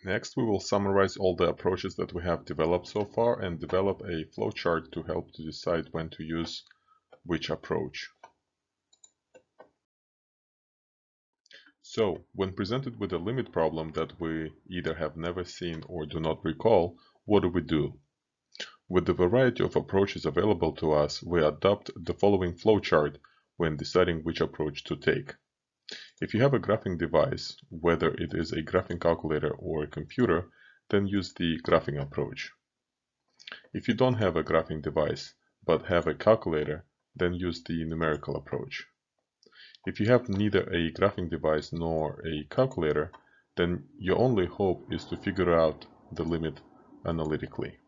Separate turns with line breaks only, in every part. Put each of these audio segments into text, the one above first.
Next, we will summarize all the approaches that we have developed so far and develop a flowchart to help to decide when to use which approach. So, when presented with a limit problem that we either have never seen or do not recall, what do? With the variety of approaches available to us, we adopt the following flowchart when deciding which approach to take. If you have a graphing device, whether it is a graphing calculator or a computer, then use the graphing approach. If you don't have a graphing device, but have a calculator, then use the numerical approach. If you have neither a graphing device nor a calculator, then your only hope is to figure out the limit analytically.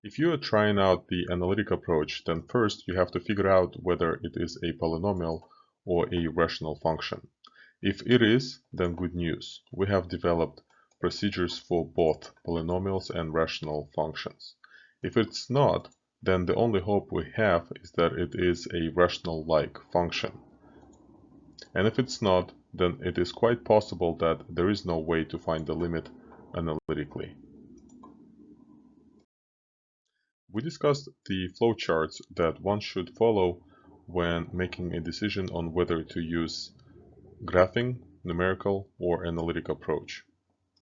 If you are trying out the analytic approach, then first you have to figure out whether it is a polynomial or a rational function. If it is, then good news. We have developed procedures for both polynomials and rational functions. If it's not, then the only hope we have is that it is a rational-like function. And if it's not, then it is quite possible that there is no way to find the limit analytically. We discussed the flowcharts that one should follow when making a decision on whether to use graphing, numerical, or analytic approach.